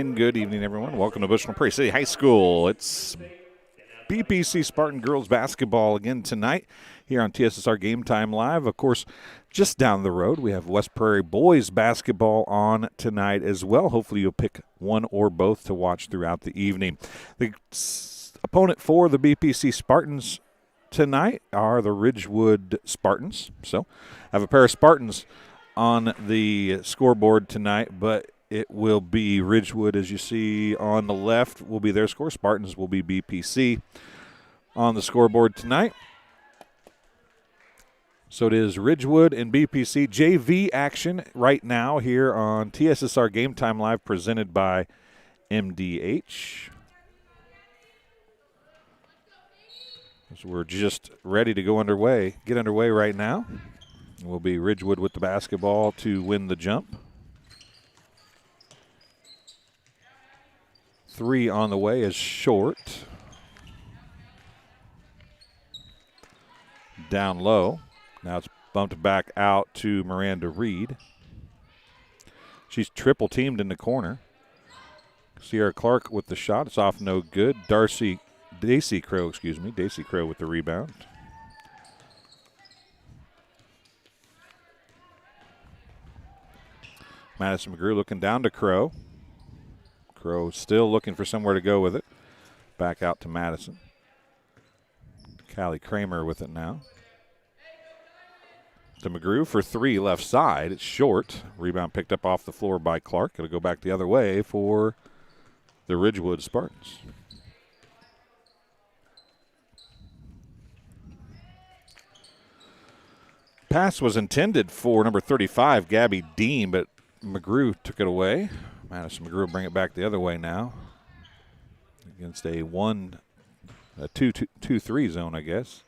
And good evening, everyone. Welcome to Bushnell Prairie City High School. It's BPC Spartan girls basketball again tonight here on TSSR Game Time Live. Of course, just down the road, we have West Prairie boys basketball on tonight as well. Hopefully you'll pick one or both to watch throughout the evening. The opponent for the BPC Spartans tonight are the Ridgewood Spartans. So I have a pair of Spartans on the scoreboard tonight, but it will be Ridgewood, as you see on the left, will be their score. Spartans will be BPC on the scoreboard tonight. So it is Ridgewood and BPC JV action right now here on TSSR Game Time Live, presented by MDH. So we're just ready to get underway right now. Will be Ridgewood with the basketball to win the jump. 3 on the way is short. Down low. Now it's bumped back out to Miranda Reed. She's triple teamed in the corner. Sierra Clark with the shot. It's off, no good. Daisy Crow with the rebound. Madison McGrew looking down to Crow. Crow still looking for somewhere to go with it. Back out to Madison. Callie Kramer with it now. To McGrew for 3 left side. It's short. Rebound picked up off the floor by Clark. It'll go back the other way for the Ridgewood Spartans. Pass was intended for number 35, Gabby Dean, but McGrew took it away. Madison McGrew will bring it back the other way now against a 2-3 zone, I guess.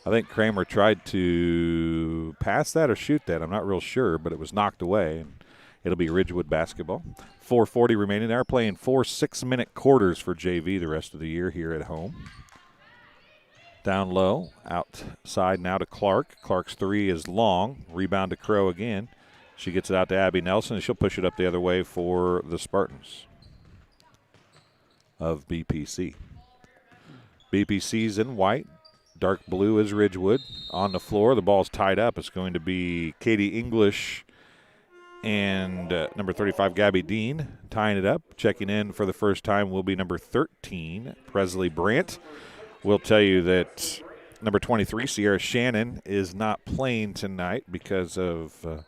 I think Kramer tried to pass that or shoot that. I'm not real sure, but it was knocked away. And it'll be Ridgewood basketball. 4:40 remaining. They're playing 4 6-minute quarters for JV the rest of the year here at home. Down low, outside now to Clark. Clark's 3 is long. Rebound to Crow again. She gets it out to Abby Nelson, and she'll push it up the other way for the Spartans of BPC. BPC's in white. Dark blue is Ridgewood. On the floor, the ball's tied up. It's going to be Katie English and number 35, Gabby Dean, tying it up. Checking in for the first time will be number 13, Presley Brandt. We'll tell you that number 23, Sierra Shannon, is not playing tonight because of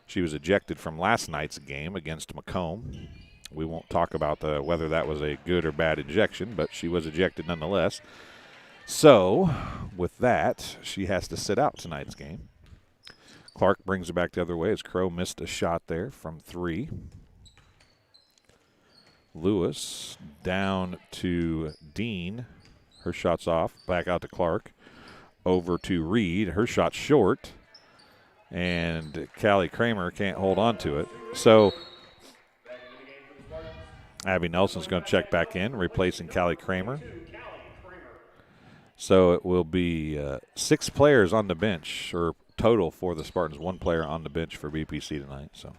she was ejected from last night's game against Macomb. We won't talk about whether that was a good or bad ejection, but she was ejected nonetheless. So, with that, she has to sit out tonight's game. Clark brings it back the other way as Crow missed a shot there from 3. Lewis down to Dean. Her shot's off. Back out to Clark. Over to Reed. Her shot's short. And Callie Kramer can't hold on to it. So Abby Nelson's going to check back in, replacing Callie Kramer. So it will be 6 players on the bench, or total for the Spartans. 1 player on the bench for BPC tonight. So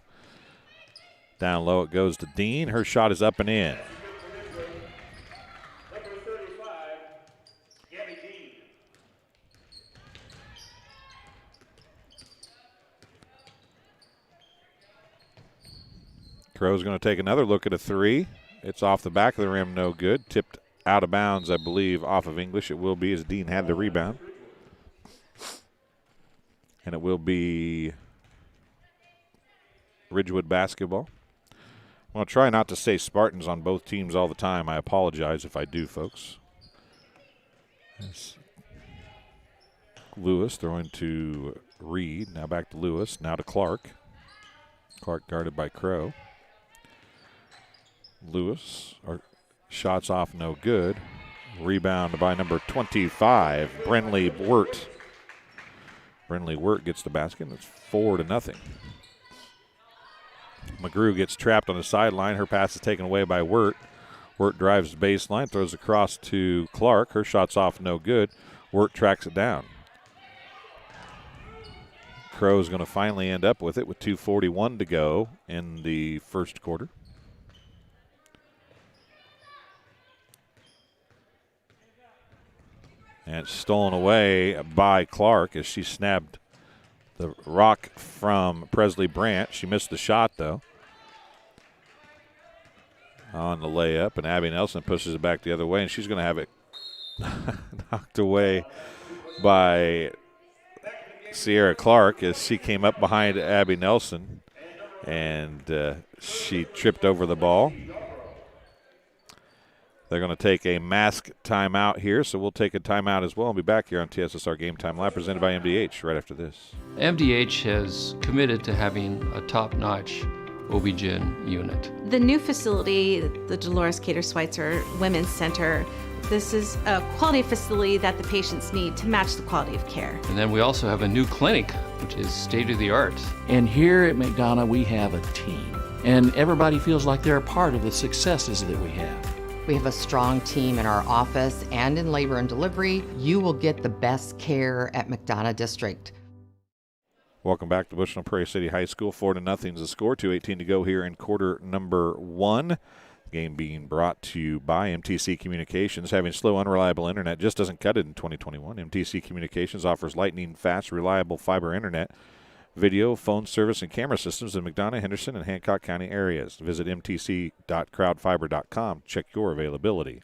down low it goes to Dean. Her shot is up and in. Crow's going to take another look at a 3. It's off the back of the rim, no good. Tipped out of bounds, I believe, off of English. It will be, as Dean had the rebound. And it will be Ridgewood basketball. I'm going to try not to say Spartans on both teams all the time. I apologize if I do, folks. Lewis throwing to Reed. Now back to Lewis. Now to Clark. Clark guarded by Crow. Lewis, shots off, no good. Rebound by number 25, Brenley Wirt. Brenley Wirt gets the basket. It's 4-0. McGrew gets trapped on the sideline. Her pass is taken away by Wirt. Wirt drives baseline, throws across to Clark. Her shot's off, no good. Wirt tracks it down. Crow's going to finally end up with it with 2:41 to go in the first quarter. And it's stolen away by Clark as she snapped the rock from Presley Brandt. She missed the shot, though, on the layup. And Abby Nelson pushes it back the other way, and she's going to have it knocked away by Sierra Clark as she came up behind Abby Nelson, and she tripped over the ball. They're going to take a mask timeout here, so we'll take a timeout as well and be back here on TSSR Game Time Live, presented by MDH, right after this. MDH has committed to having a top-notch OB-GYN unit. The new facility, the Dolores Cater Schweitzer Women's Center, this is a quality facility that the patients need to match the quality of care. And then we also have a new clinic, which is state-of-the-art. And here at McDonough, we have a team, and everybody feels like they're a part of the successes that we have. We have a strong team in our office and in labor and delivery. You will get the best care at McDonough District. Welcome back to Bushnell Prairie City High School. 4-0 is the score. 2:18 to go here in quarter number 1. Game being brought to you by MTC Communications. Having slow, unreliable internet just doesn't cut it in 2021. MTC Communications offers lightning-fast, reliable fiber internet, video, phone service, and camera systems in McDonough, Henderson, and Hancock County areas. Visit mtc.crowdfiber.com to check your availability.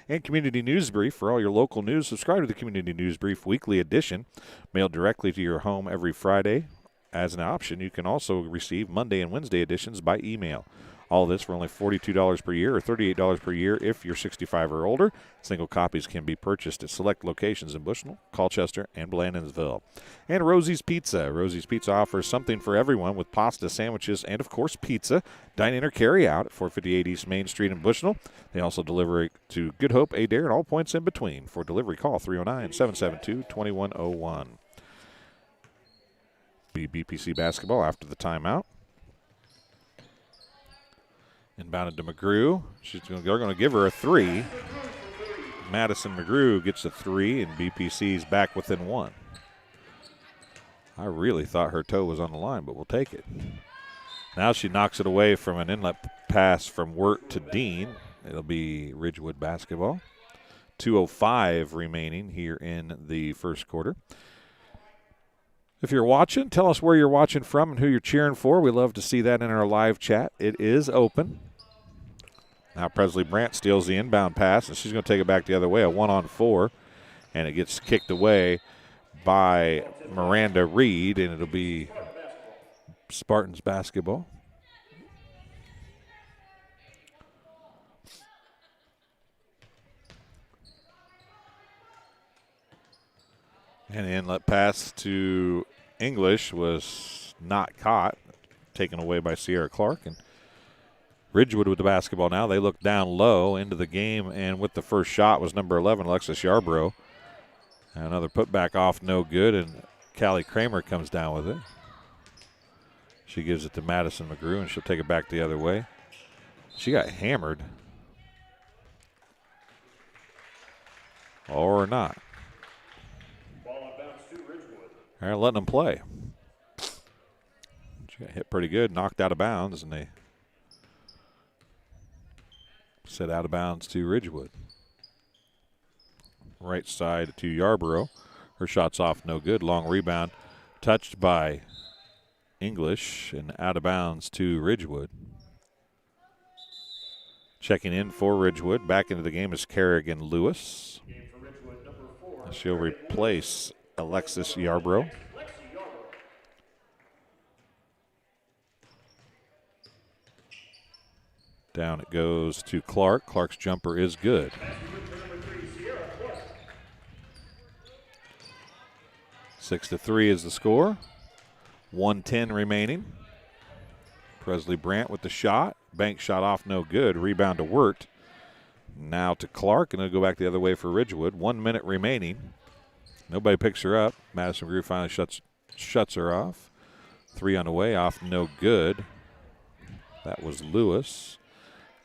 And Community News Brief for all your local news. Subscribe to the Community News Brief weekly edition, mailed directly to your home every Friday. As an option, you can also receive Monday and Wednesday editions by email. All this for only $42 per year or $38 per year if you're 65 or older. Single copies can be purchased at select locations in Bushnell, Colchester, and Blandonsville. And Rosie's Pizza. Rosie's Pizza offers something for everyone with pasta, sandwiches, and, of course, pizza. Dine in or carry out at 458 East Main Street in Bushnell. They also deliver to Good Hope, Adair, and all points in between. For delivery, call 309-772-2101. BPC basketball after the timeout. Inbounded to McGrew. They're going to give her a 3. Madison McGrew gets a 3, and BPC's back within 1. I really thought her toe was on the line, but we'll take it. Now she knocks it away from an inlet pass from Wirt to Dean. It'll be Ridgewood basketball. 2:05 remaining here in the first quarter. If you're watching, tell us where you're watching from and who you're cheering for. We love to see that in our live chat. It is open. Now Presley Brandt steals the inbound pass, and she's going to take it back the other way, a 1-on-4, and it gets kicked away by Miranda Reed, and it'll be Spartans basketball. And the inlet pass to English was not caught, taken away by Sierra Clark. And Ridgewood with the basketball now. They look down low into the game, and with the first shot was number 11, Alexis Yarbrough. Another putback off, no good, and Callie Kramer comes down with it. She gives it to Madison McGrew, and she'll take it back the other way. She got hammered. Or not. They're letting them play. She got hit pretty good, knocked out of bounds, and they set out of bounds to Ridgewood. Right side to Yarborough. Her shot's off, no good. Long rebound, touched by English, and out of bounds to Ridgewood. Checking in for Ridgewood. Back into the game is Kerrigan Lewis. She'll replace Alexis Yarbrough. Down it goes to Clark. Clark's jumper is good. Six to 3 is the score. 1:10 remaining. Presley Brandt with the shot. Bank shot off, no good. Rebound to Wirt. Now to Clark, and it'll go back the other way for Ridgewood. 1 minute remaining. Nobody picks her up. Madison McGrew finally shuts her off. 3 on the way, off, no good. That was Lewis.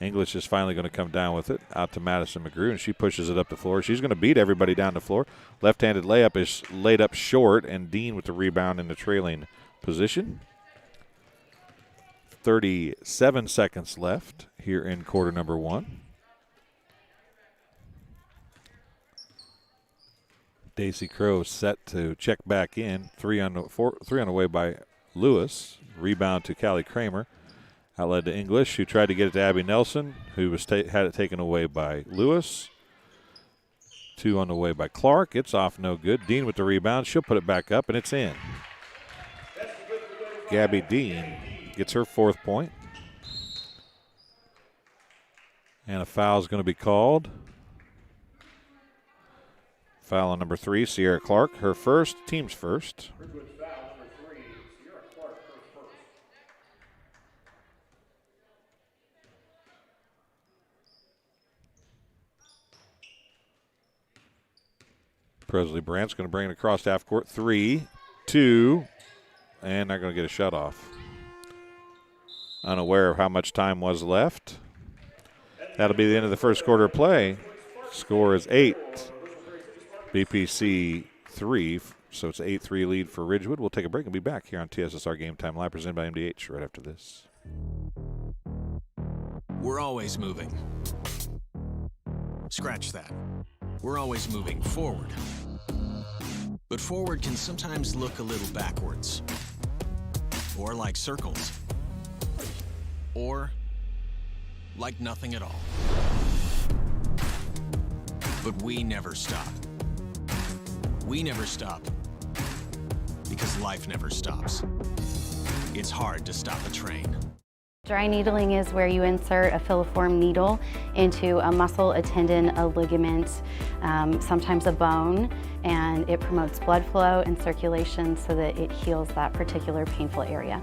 English is finally going to come down with it, out to Madison McGrew, and she pushes it up the floor. She's going to beat everybody down the floor. Left-handed layup is laid up short, and Dean with the rebound in the trailing position. 37 seconds left here in quarter number 1. Daisy Crow set to check back in. Three on the way by Lewis. Rebound to Callie Kramer. Outlet to English, who tried to get it to Abby Nelson, who had it taken away by Lewis. 2 on the way by Clark. It's off, no good. Dean with the rebound. She'll put it back up, and it's in. Gabby Dean gets her 4th point. And a foul is going to be called. Foul on number 3, Sierra Clark. Her first, team's first. Presley Brandt's going to bring it across half court. 3, 2, and they're going to get a shut off. Unaware of how much time was left. That'll be the end of the first quarter of play. Score is 8. BPC 3, so it's an 8-3 lead for Ridgewood. We'll take a break and be back here on TSSR Game Time Live, presented by MDH right after this. We're always moving. Scratch that. We're always moving forward. But forward can sometimes look a little backwards. Or like circles. Or like nothing at all. But we never stop. We never stop because life never stops. It's hard to stop a train. Dry needling is where you insert a filiform needle into a muscle, a tendon, a ligament, sometimes a bone, and it promotes blood flow and circulation so that it heals that particular painful area.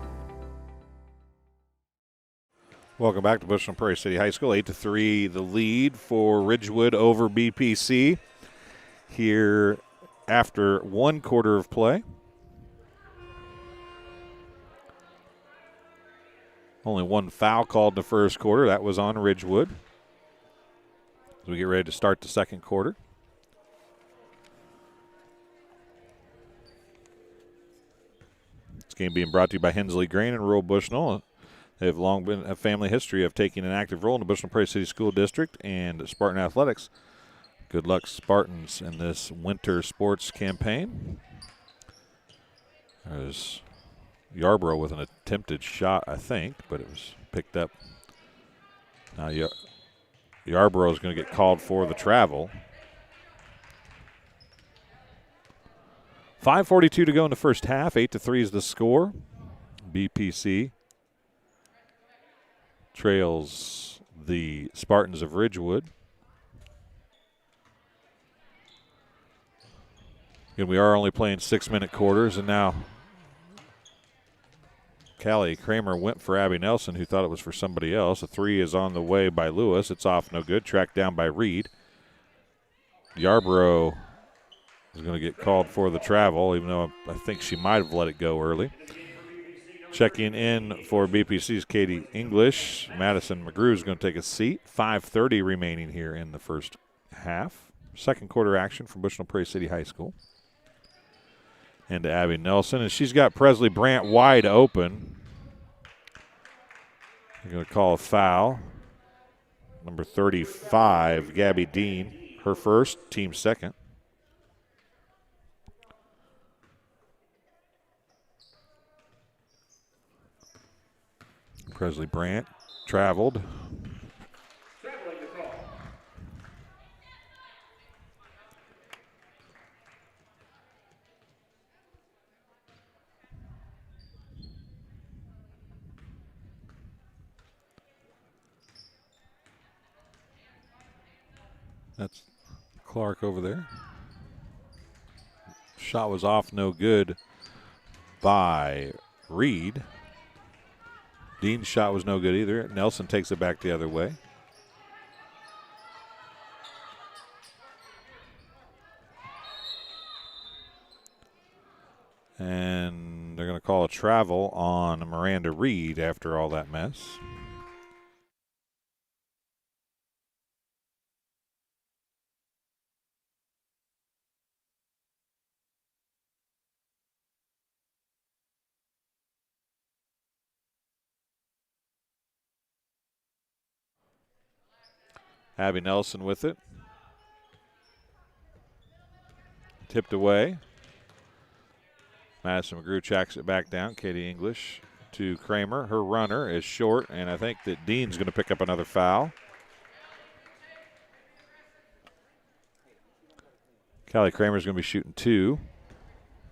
Welcome back to Bushnell Prairie City High School. 8-3 the lead for Ridgewood over BPC here after 1 quarter of play. Only 1 foul called in the first quarter. That was on Ridgewood. As we get ready to start the second quarter. This game being brought to you by Hensley Grain and Rural Bushnell. They have long been a family history of taking an active role in the Bushnell Prairie City School District and Spartan Athletics. Good luck, Spartans, in this winter sports campaign. There's Yarborough with an attempted shot, I think, but it was picked up. Now Yarborough is going to get called for the travel. 5:42 to go in the first half. 8-3 is the score. BPC trails the Spartans of Ridgewood. And we are only playing 6-minute quarters, and now Callie Kramer went for Abby Nelson, who thought it was for somebody else. A 3 is on the way by Lewis. It's off, no good. Tracked down by Reed. Yarborough is going to get called for the travel, even though I think she might have let it go early. Checking in for BPC's Katie English. Madison McGrew is going to take a seat. 5:30 remaining here in the first half. Second quarter action from Bushnell Prairie City High School. And to Abby Nelson, and she's got Presley Brandt wide open. They're going to call a foul. Number 35, Gabby Dean, her first, team second. Presley Brandt traveled. That's Clark over there. Shot was off, no good by Reed. Dean's shot was no good either. Nelson takes it back the other way. And they're going to call a travel on Miranda Reed after all that mess. Abby Nelson with it. tipped away. Madison McGrew checks it back down. Katie English to Kramer. Her runner is short, and I think that Dean's going to pick up another foul. Callie Kramer's going to be shooting 2.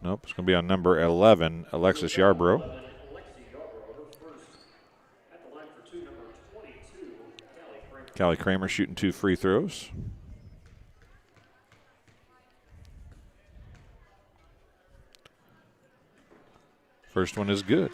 Nope, it's going to be on number 11, Alexis Yarbrough. Callie Kramer shooting 2 free throws. First one is good.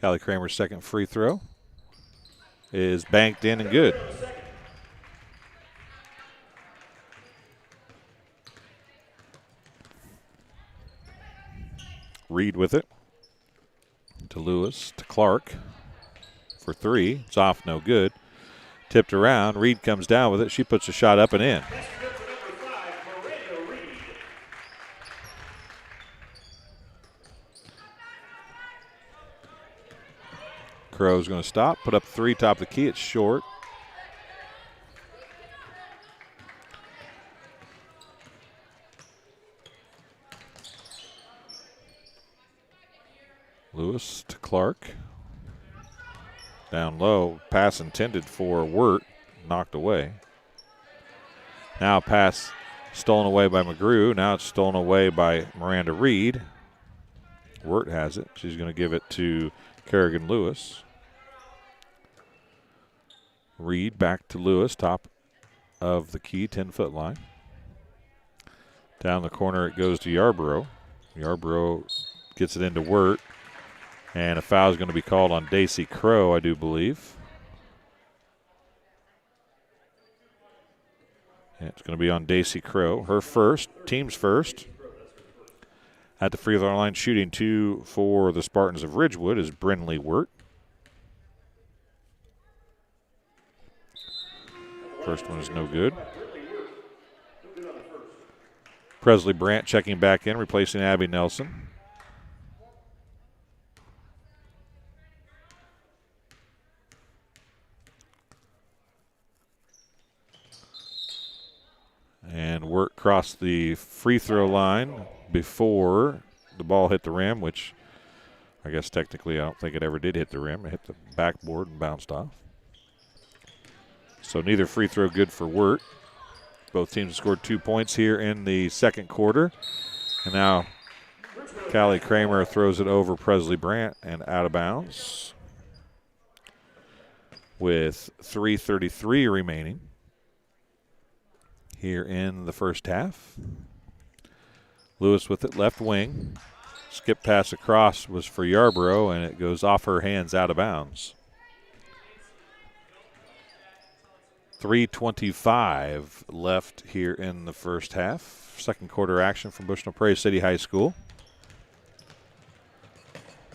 Callie Kramer's second free throw is banked in and good. Reed with it. To Lewis, to Clark for 3. It's off, no good. Tipped around. Reed comes down with it. She puts a shot up and in. Crow's going to stop, put up 3, top of the key. It's short. Lewis to Clark. Down low. Pass intended for Wirt. Knocked away. Now pass stolen away by McGrew. Now it's stolen away by Miranda Reed. Wirt has it. She's going to give it to Kerrigan Lewis. Reed back to Lewis. Top of the key, 10-foot line. Down the corner it goes to Yarbrough. Yarbrough gets it into Wirt. And a foul is going to be called on Daisy Crow, I do believe. Yeah, it's going to be on Daisy Crow. Her first, team's first. At the free throw line, shooting 2 for the Spartans of Ridgewood is Brinley Wirt. First one is no good. Presley Brandt checking back in, replacing Abby Nelson. And Wirt crossed the free throw line before the ball hit the rim, which I guess technically I don't think it ever did hit the rim. It hit the backboard and bounced off. So neither free throw good for Wirt. Both teams scored 2 points here in the second quarter. And now Callie Kramer throws it over Presley Brandt and out of bounds with 3:33 remaining here in the first half. Lewis with it, left wing. Skip pass across was for Yarbrough, and it goes off her hands out of bounds. 3:25 left here in the first half. Second quarter action from Bushnell Prairie City High School.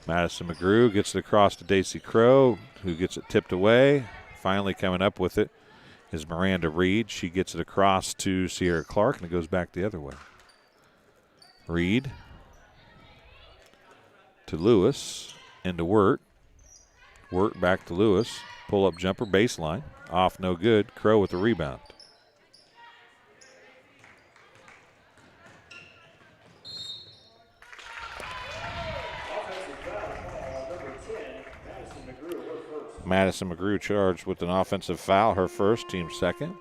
Madison McGrew gets it across to Daisy Crow, who gets it tipped away. Finally coming up with it is Miranda Reed. She gets it across to Sierra Clark, and it goes back the other way. Reed to Lewis, into Wirt. Wirt back to Lewis. Pull-up jumper, baseline. Off, no good. Crow with the rebound. Madison McGrew charged with an offensive foul, her first, team second.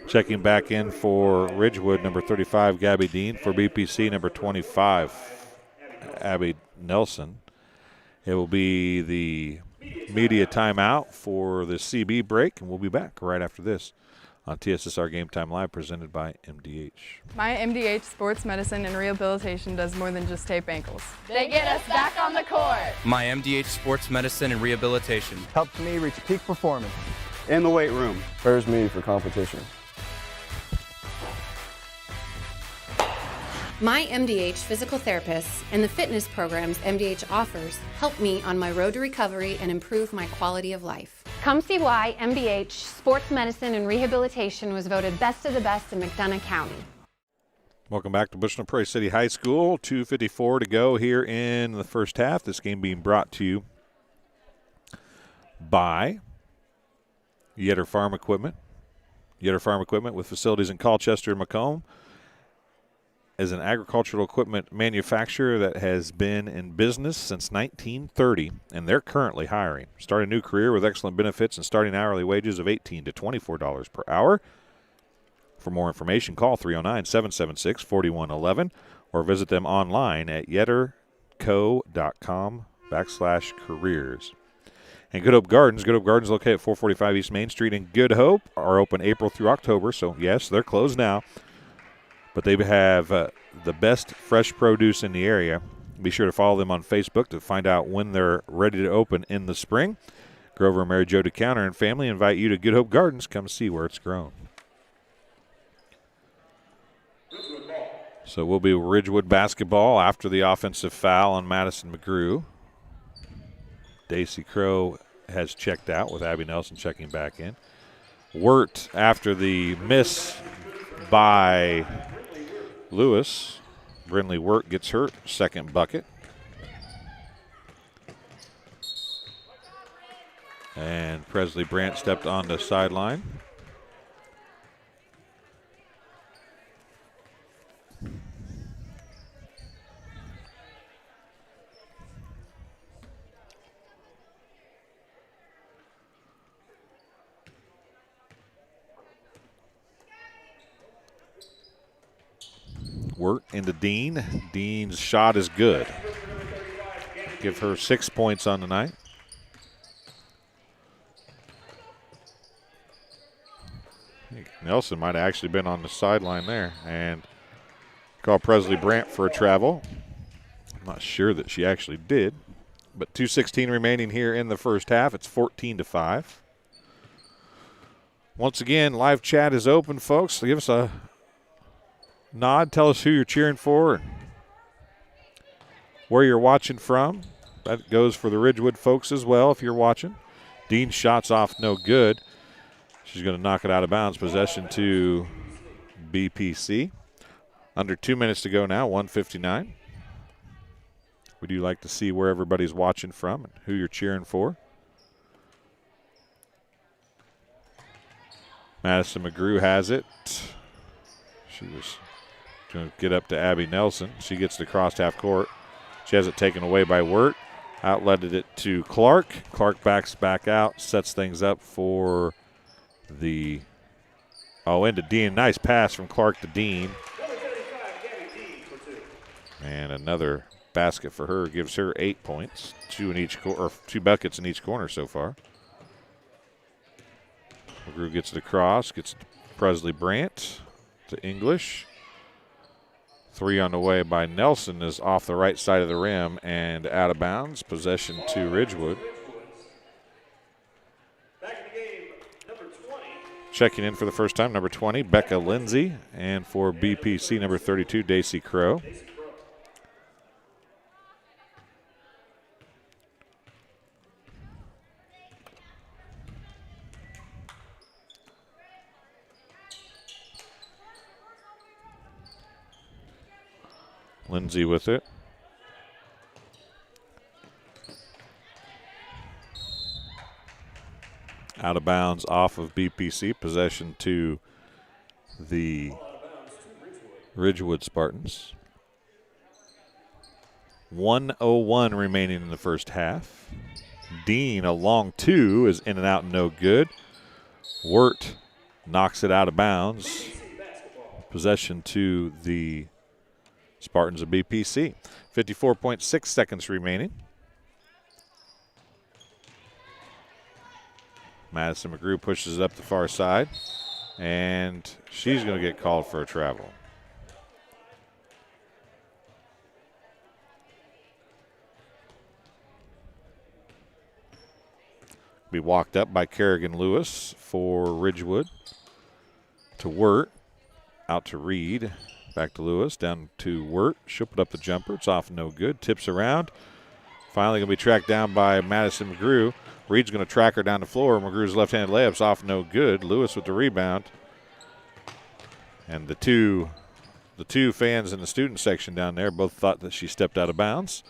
Checking back in for Ridgewood, number 35, Gabby Dean. For BPC, number 25, Abby Nelson. It will be the media timeout for the CB break, and we'll be back right after this on TSSR Game Time Live, presented by MDH. My MDH Sports Medicine and Rehabilitation does more than just tape ankles. They get us back on the court. My MDH Sports Medicine and Rehabilitation helps me reach peak performance in the weight room. Prepares me for competition. My MDH physical therapists and the fitness programs MDH offers help me on my road to recovery and improve my quality of life. Come see why MDH Sports Medicine and Rehabilitation was voted best of the best in McDonough County. Welcome back to Bushnell Prairie City High School. 2:54 to go here in the first half. This game being brought to you by Yetter Farm Equipment. Yetter Farm Equipment, with facilities in Colchester and Macomb, is an agricultural equipment manufacturer that has been in business since 1930, and they're currently hiring. Start a new career with excellent benefits and starting hourly wages of $18 to $24 per hour. For more information, call 309-776-4111 or visit them online at yetterco.com/careers. And Good Hope Gardens located at 445 East Main Street in Good Hope, are open April through October. So, yes, they're closed now, but they have the best fresh produce in the area. Be sure to follow them on Facebook to find out when they're ready to open in the spring. Grover and Mary Jo DeCounter and family invite you to Good Hope Gardens. Come see where it's grown. So we'll be Ridgewood basketball after the offensive foul on Madison McGrew. Daisy Crow has checked out with Abby Nelson checking back in. Wirt, after the miss by Lewis, Brinley Wirt gets her second bucket. And Presley Brandt stepped on the sideline. Wirt into Dean. Dean's shot is good. Give her 6 points on the night. Nelson might have actually been on the sideline there and call Presley Brandt for a travel. I'm not sure that she actually did, but 2:16 remaining here in the first half. It's 14-5. Once again, live chat is open, folks. So give us a nod. Tell us who you're cheering for and where you're watching from. That goes for the Ridgewood folks as well if you're watching. Dean's shot's off, no good. She's going to knock it out of bounds. Possession to BPC. Under 2 minutes to go now, 1:59. We do like to see where everybody's watching from and who you're cheering for. Madison McGrew has it. She was going to get up to Abby Nelson. She gets it across half court. She has it taken away by Wirt. Outletted it to Clark. Clark backs back out, sets things up for the into Dean. Nice pass from Clark to Dean. And another basket for her gives her 8 points, two buckets in each corner so far. McGrew gets it across, gets it to Presley Brandt to English. Three on the way by Nelson is off the right side of the rim and out of bounds. Possession to Ridgewood. Checking in for the first time, number 20, Becca Lindsay. And for BPC, number 32, Daisy Crow. Lindsay with it. Out of bounds off of BPC. Possession to the Ridgewood Spartans. 1:01 remaining in the first half. Dean, a long two, is in and out, no good. Wirt knocks it out of bounds. Possession to the Spartans of BPC. 54.6 seconds remaining. Madison McGrew pushes it up the far side, and she's going to get called for a travel. Be walked up by Kerrigan Lewis for Ridgewood. To Wirt, out to Reed. Back to Lewis, down to Wirt. She'll put up the jumper. It's off, no good. Tips around. Finally going to be tracked down by Madison McGrew. Reed's going to track her down the floor. McGrew's left-handed layup's off, no good. Lewis with the rebound. And the two The two fans in the student section down there both thought that she stepped out of bounds.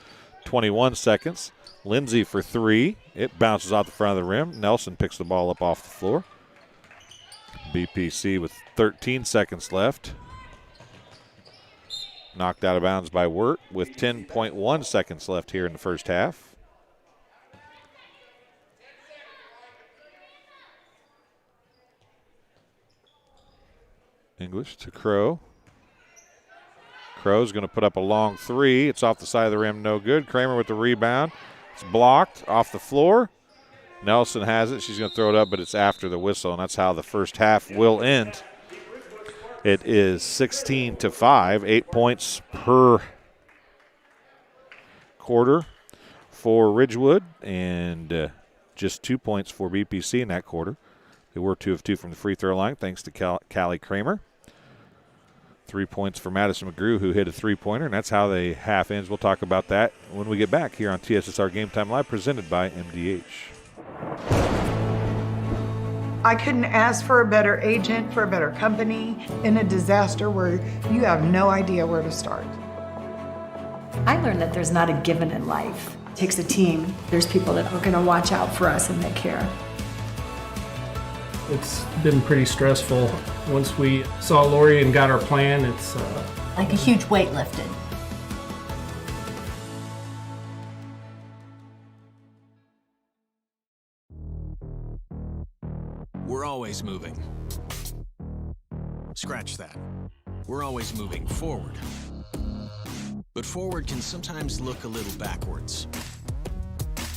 21 seconds. Lindsay for three. It bounces off the front of the rim. Nelson picks the ball up off the floor. BPC with 13 seconds left. Knocked out of bounds by Wirt with 10.1 seconds left here in the first half. English to Crow. Crow's going to put up a long three. It's off the side of the rim, no good. Kramer with the rebound. It's blocked off the floor. Nelson has it. She's going to throw it up, but it's after the whistle, and that's how the first half will end. It is 16-5, 8 points per quarter for Ridgewood, and just 2 points for BPC in that quarter. They were 2 of 2 from the free throw line, thanks to Callie Kramer. 3 points for Madison McGrew, who hit a three-pointer, and that's how the half ends. We'll talk about that when we get back here on TSSR Game Time Live, presented by MDH. I couldn't ask for a better agent, for a better company in a disaster where you have no idea where to start. I learned that there's not a given in life. It takes a team. There's people that are going to watch out for us and they care. It's been pretty stressful. Once we saw Lori and got our plan, it's like a huge weight lifted. We're always moving. Scratch that. We're always moving forward. But forward can sometimes look a little backwards.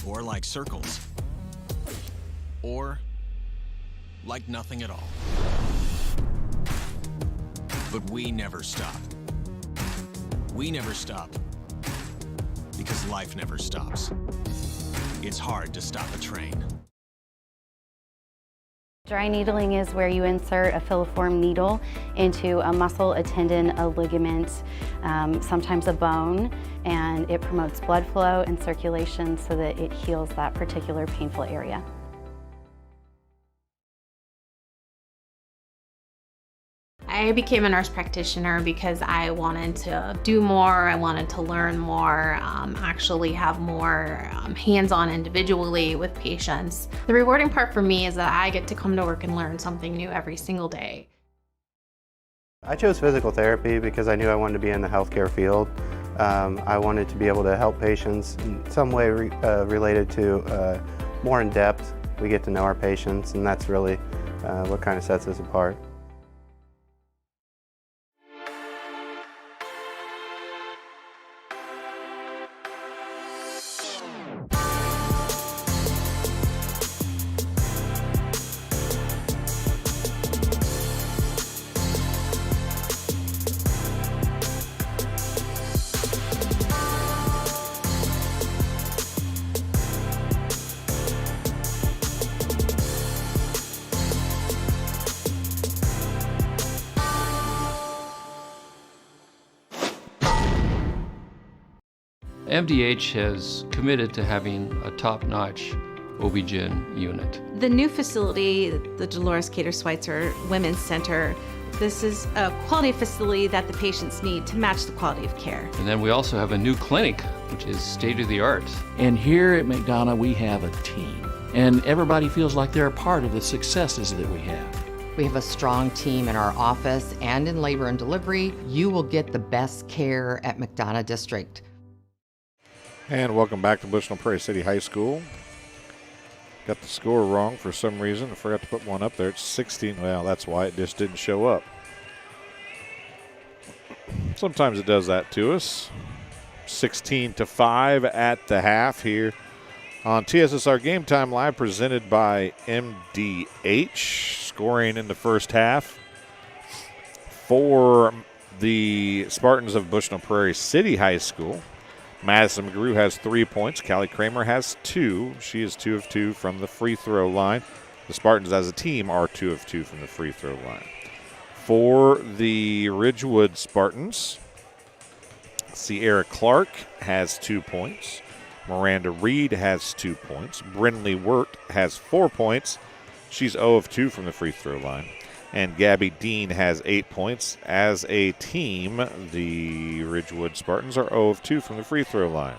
Or like circles. Or like nothing at all. But we never stop. We never stop because life never stops. It's hard to stop a train. Dry needling is where you insert a filiform needle into a muscle, a tendon, a ligament, sometimes a bone, and it promotes blood flow and circulation so that it heals that particular painful area. I became a nurse practitioner because I wanted to do more, I wanted to learn more, actually have more hands-on individually with patients. The rewarding part for me is that I get to come to work and learn something new every single day. I chose physical therapy because I knew I wanted to be in the healthcare field. I wanted to be able to help patients in some way related to more in depth. We get to know our patients, and that's really what kind of sets us apart. MDH has committed to having a top-notch OB-GYN unit. The new facility, the Dolores Cater Schweitzer Women's Center, this is a quality facility that the patients need to match the quality of care. And then we also have a new clinic, which is state-of-the-art. And here at McDonough, we have a team. And everybody feels like they're a part of the successes that we have. We have a strong team in our office and in labor and delivery. You will get the best care at McDonough District. And welcome back to Bushnell Prairie City High School. Got the score wrong for some reason. I forgot to put one up there. It's 16. Well, that's why it just didn't show up. Sometimes it does that to us. 16-5 at the half here on TSSR Game Time Live, presented by MDH. Scoring in the first half for the Spartans of Bushnell Prairie City High School. Madison McGrew has 3 points. Callie Kramer has 2. She is 2 of 2 from the free throw line. The Spartans as a team are 2 of 2 from the free throw line. For the Ridgewood Spartans, Sierra Clark has 2 points. Miranda Reed has 2 points. Brynlee Wirt has 4 points. She's 0 of 2 from the free throw line. And Gabby Dean has 8 points. As a team, the Ridgewood Spartans are 0 of 2 from the free throw line.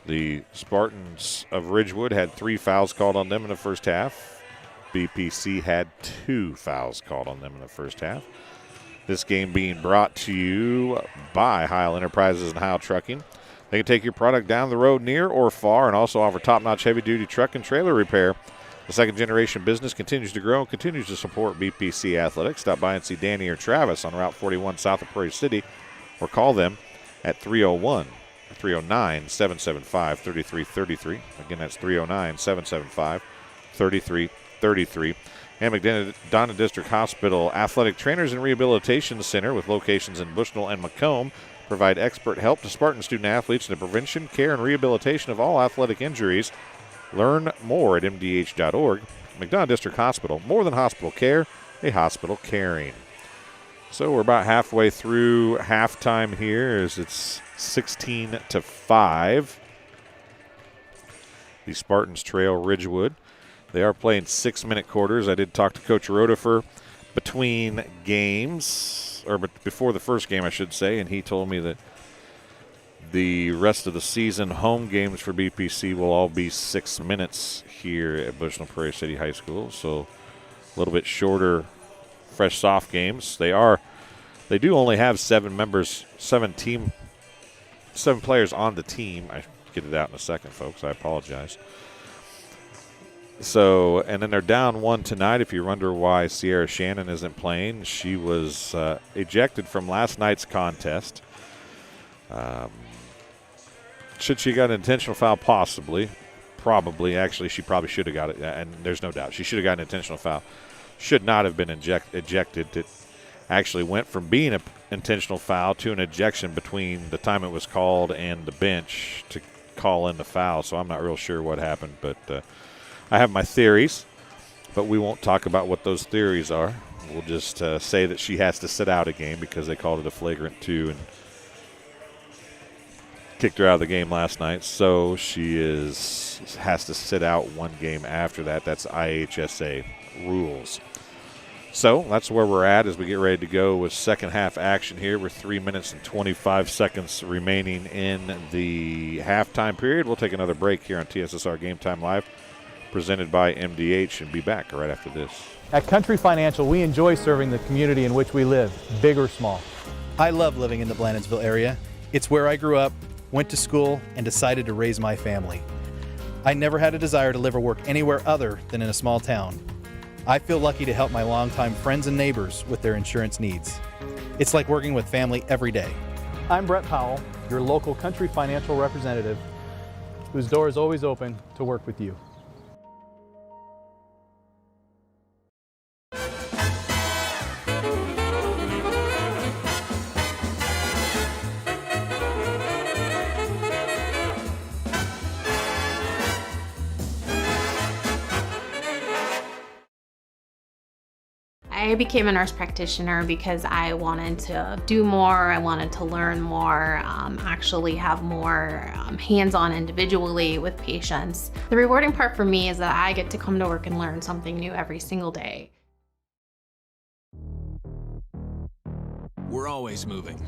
The Spartans of Ridgewood had 3 fouls called on them in the first half. BPC had 2 fouls called on them in the first half. This game being brought to you by Heil Enterprises and Heil Trucking. They can take your product down the road near or far and also offer top-notch heavy-duty truck and trailer repair. The second-generation business continues to grow and continues to support BPC Athletics. Stop by and see Danny or Travis on Route 41 south of Prairie City or call them at 309-775-3333. Again, that's 309-775-3333. And McDonough District Hospital Athletic Trainers and Rehabilitation Center with locations in Bushnell and Macomb provide expert help to Spartan student-athletes in the prevention, care, and rehabilitation of all athletic injuries. Learn more at mdh.org. McDonough District Hospital, more than hospital care, a hospital caring. So we're about halfway through halftime here as it's 16-5. The Spartans trail Ridgewood. They are playing 6-minute quarters. I did talk to Coach Rodefer between games, or before the first game, I should say, and he told me that the rest of the season home games for BPC will all be 6 minutes here at Bushnell Prairie City High School. So a little bit shorter, fresh soft games. They do only have 7 players on the team. I get it out in a second, folks. I apologize. So, and then they're down 1 tonight. If you wonder why Sierra Shannon isn't playing, she was ejected from last night's contest. Should she got an intentional foul? Possibly. Probably. Actually, she probably should have got it, and there's no doubt. She should have got an intentional foul. Should not have been ejected. It actually went from being an intentional foul to an ejection between the time it was called and the bench to call in the foul. So I'm not real sure what happened, but I have my theories, but we won't talk about what those theories are. We'll just say that she has to sit out a game because they called it a flagrant 2 and kicked her out of the game last night. So she has to sit out 1 game after that. That's IHSA rules. So that's where we're at as we get ready to go with second half action here. We're 3 minutes and 25 seconds remaining in the halftime period. We'll take another break here on TSSR Game Time Live, presented by MDH, and be back right after this. At Country Financial, we enjoy serving the community in which we live, big or small. I love living in the Blandonsville area. It's where I grew up, went to school, and decided to raise my family. I never had a desire to live or work anywhere other than in a small town. I feel lucky to help my longtime friends and neighbors with their insurance needs. It's like working with family every day. I'm Brett Powell, your local Country Financial representative, whose door is always open to work with you. I became a nurse practitioner because I wanted to do more, I wanted to learn more, actually have more hands-on individually with patients. The rewarding part for me is that I get to come to work and learn something new every single day. We're always moving.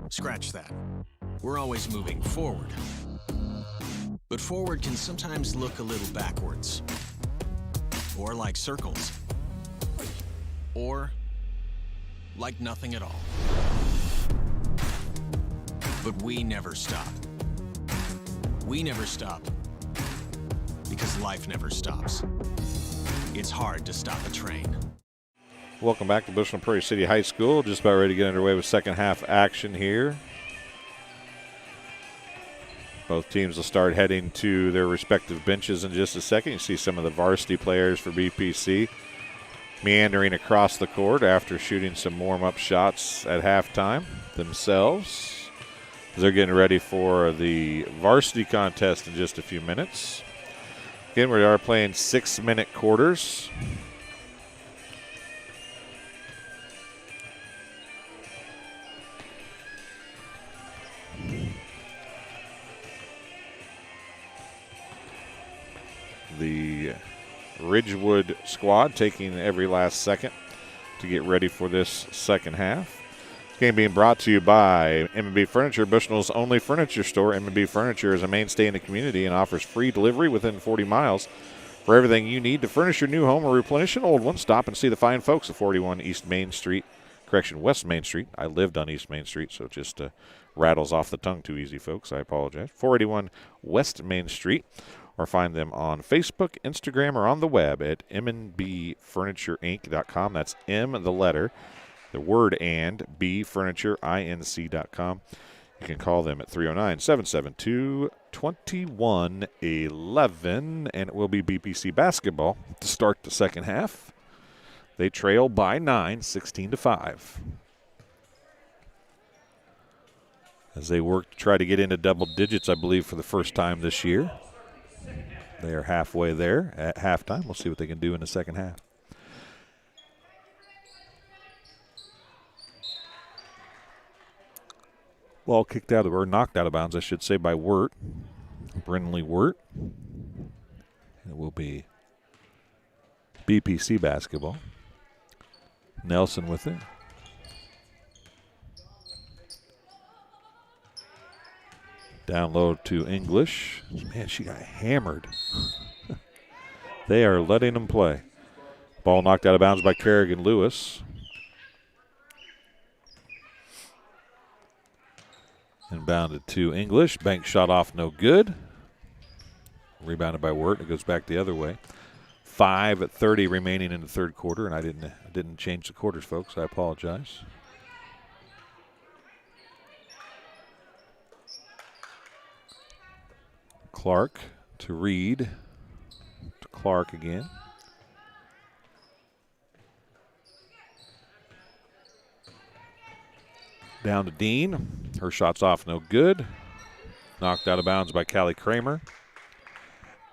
Scratch that. We're always moving forward. But forward can sometimes look a little backwards. Or like circles. Or like nothing at all. But we never stop. We never stop because life never stops. It's hard to stop a train. Welcome back to Bushnell Prairie City High School. Just about ready to get underway with second half action here. Both teams will start heading to their respective benches in just a second. You see some of the varsity players for BPC meandering across the court after shooting some warm-up shots at halftime themselves. They're getting ready for the varsity contest in just a few minutes. Again, we are playing 6-minute quarters. The Ridgewood squad taking every last second to get ready for this second half. Game being brought to you by M&B Furniture, Bushnell's only furniture store. M&B Furniture is a mainstay in the community and offers free delivery within 40 miles. For everything you need to furnish your new home or replenish an old one, stop and see the fine folks at 41 West Main Street. I lived on East Main Street, so it just rattles off the tongue too easy, folks. I apologize. 481 West Main Street, or find them on Facebook, Instagram, or on the web at mbfurnitureinc.com. That's M, the letter, the word and, B, furnitureinc.com. You can call them at 309-772-2111, and it will be BPC basketball to start the second half. They trail by 9, 16-5. As they work to try to get into double digits, I believe, for the first time this year. They are halfway there at halftime. We'll see what they can do in the second half. Ball kicked out of, or knocked out of bounds, I should say, by Wirt. Brindley Wirt. It will be BPC basketball. Nelson with it. Down low to English. Man, she got hammered. They are letting them play. Ball knocked out of bounds by Kerrigan Lewis. Inbounded to English. Bank shot off, no good. Rebounded by Wirt. It goes back the other way. 5:30 remaining in the third quarter, and I didn't change the quarters, folks. I apologize. Clark to Reed. To Clark again. Down to Dean. Her shot's off, no good. Knocked out of bounds by Callie Kramer.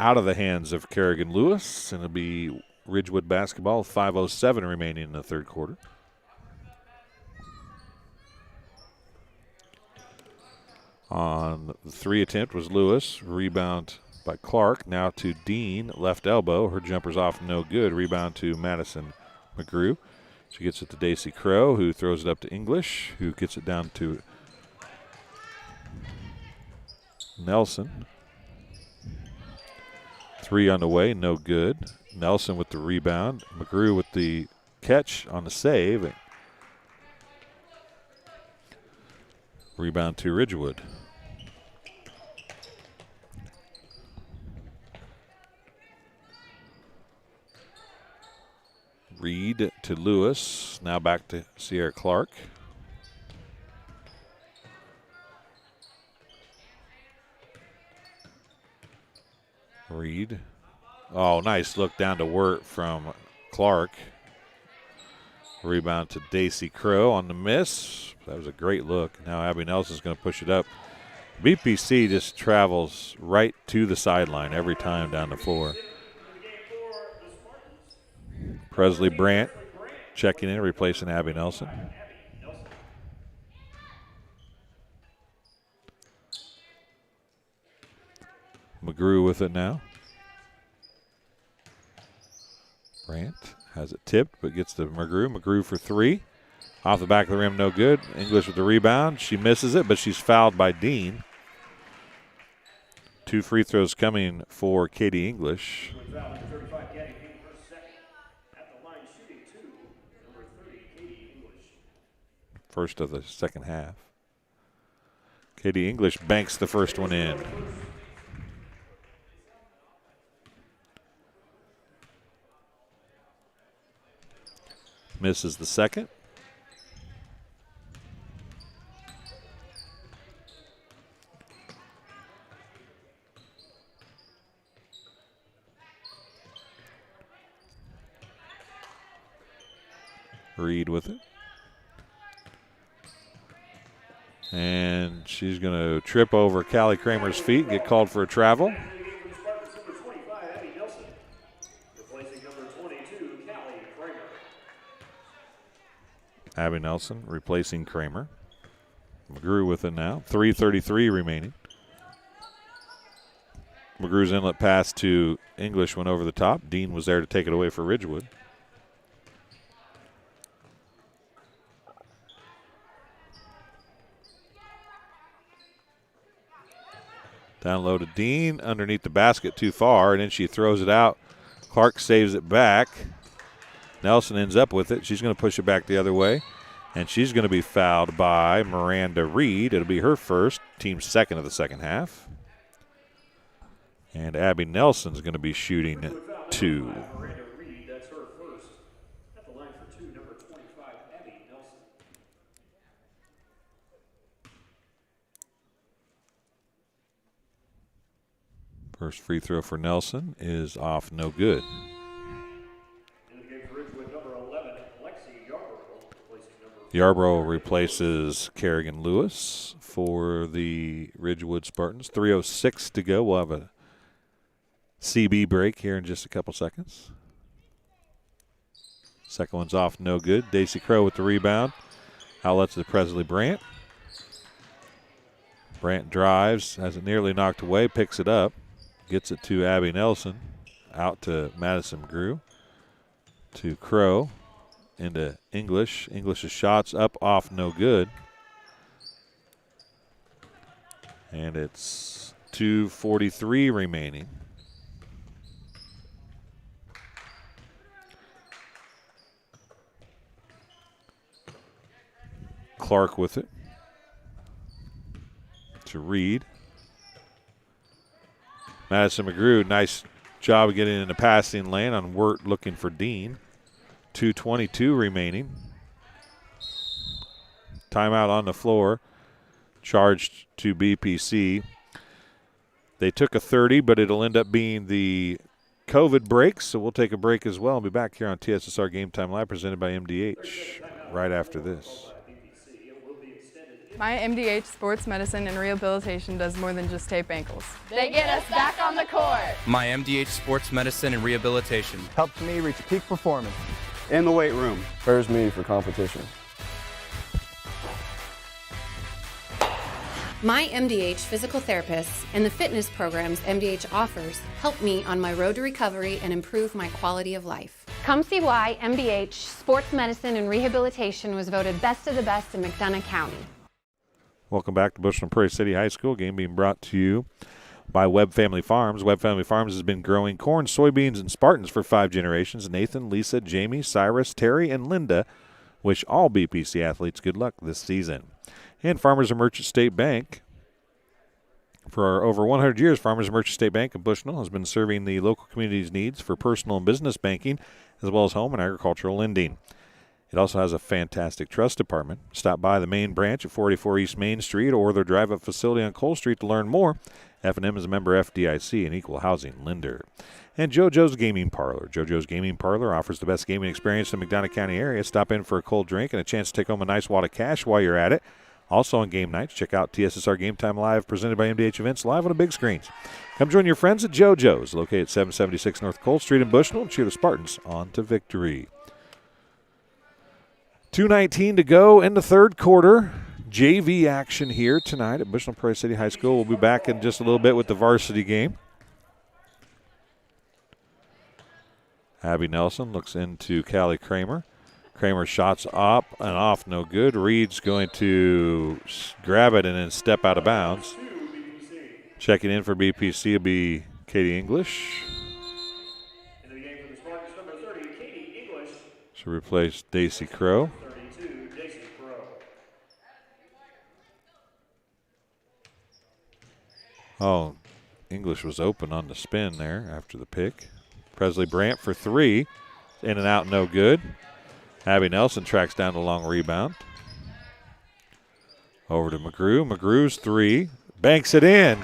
Out of the hands of Kerrigan Lewis, and it'll be Ridgewood basketball. 5:07 remaining in the third quarter. On the three attempt was Lewis. Rebound by Clark. Now to Dean, left elbow. Her jumper's off, no good. Rebound to Madison McGrew. She gets it to Daisy Crow, who throws it up to English, who gets it down to Nelson. Three on the way, no good. Nelson with the rebound. McGrew with the catch on the save. Rebound to Ridgewood. Reed to Lewis. Now back to Sierra Clark. Reed. Oh, nice look down to Wirt from Clark. Rebound to Daisy Crow on the miss. That was a great look. Now Abby Nelson's going to push it up. BPC just travels right to the sideline every time down the floor. Presley Brandt checking in, replacing Abby Nelson. McGrew with it now. Brandt has it tipped, but gets to McGrew. McGrew for three. Off the back of the rim, no good. English with the rebound. She misses it, but she's fouled by Dean. 2 free throws coming for Katie English. First of the second half. Katie English banks the first one in. Misses the second. Reed with it. And she's going to trip over Callie Kramer's feet and get called for a travel. Abby Nelson replacing Kramer. McGrew with it now. 3:33 remaining. McGrew's inlet pass to English went over the top. Dean was there to take it away for Ridgewood. Down low to Dean, underneath the basket too far, and then she throws it out. Clark saves it back. Nelson ends up with it. She's going to push it back the other way, and she's going to be fouled by Miranda Reed. It'll be her first, team second of the second half. And Abby Nelson's going to be shooting 2. First free throw for Nelson is off, no good. Yarborough replaces Kerrigan Lewis for the Ridgewood Spartans. 3:06 to go. We'll have a CB break here in just a couple seconds. Second one's off, no good. Daisy Crow with the rebound. Outlets to Presley Brandt. Brandt drives, has it nearly knocked away, picks it up. Gets it to Abby Nelson, out to Madison McGrew, to Crow, into English. English's shots up, off, no good. And it's 2:43 remaining. Clark with it to Reed. Madison McGrew, nice job of getting in the passing lane on Wirt looking for Dean. 2:22 remaining. Timeout on the floor. Charged to BPC. They took a 30, but it'll end up being the COVID break, so we'll take a break as well. I'll be back here on TSSR Game Time Live, presented by MDH, right after this. My MDH Sports Medicine and Rehabilitation does more than just tape ankles. They get us back on the court. My MDH Sports Medicine and Rehabilitation helps me reach peak performance in the weight room. Prepares me for competition. My MDH physical therapists and the fitness programs MDH offers help me on my road to recovery and improve my quality of life. Come see why MDH Sports Medicine and Rehabilitation was voted best of the best in McDonough County. Welcome back to Bushnell Prairie City High School. Game being brought to you by Webb Family Farms. Webb Family Farms has been growing corn, soybeans, and Spartans for 5 generations. Nathan, Lisa, Jamie, Cyrus, Terry, and Linda wish all BPC athletes good luck this season. And Farmers and Merchant State Bank. For over 100 years, Farmers and Merchant State Bank of Bushnell has been serving the local community's needs for personal and business banking, as well as home and agricultural lending. It also has a fantastic trust department. Stop by the main branch at 484 East Main Street or their drive-up facility on Cole Street to learn more. F&M is a member FDIC and equal housing lender. And JoJo's Gaming Parlor. JoJo's Gaming Parlor offers the best gaming experience in the McDonough County area. Stop in for a cold drink and a chance to take home a nice wad of cash while you're at it. Also on game nights, check out TSSR Game Time Live, presented by MDH Events, live on the big screens. Come join your friends at JoJo's, located at 776 North Cole Street in Bushnell, and cheer the Spartans on to victory. 2:19 to go in the third quarter. JV action here tonight at Bushnell Prairie City High School. We'll be back in just a little bit with the varsity game. Abby Nelson looks into Callie Kramer. Kramer shots up and off, no good. Reed's going to grab it and then step out of bounds. Checking in for BPC will be Katie English. She'll replace Daisy Crow. Oh, English was open on the spin there after the pick. Presley Brandt for 3. In and out, no good. Abby Nelson tracks down the long rebound. Over to McGrew. McGrew's 3. Banks it in.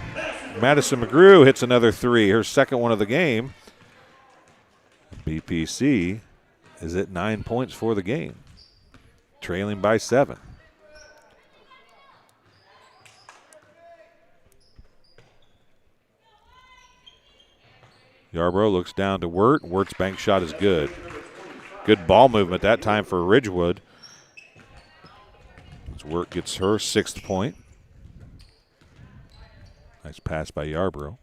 Madison McGrew hits another 3, her second one of the game. BPC is at 9 points for the game, trailing by 7. Yarborough looks down to Wirt. Wirt's bank shot is good. Good ball movement that time for Ridgewood. As Wirt gets her 6th point. Nice pass by Yarborough.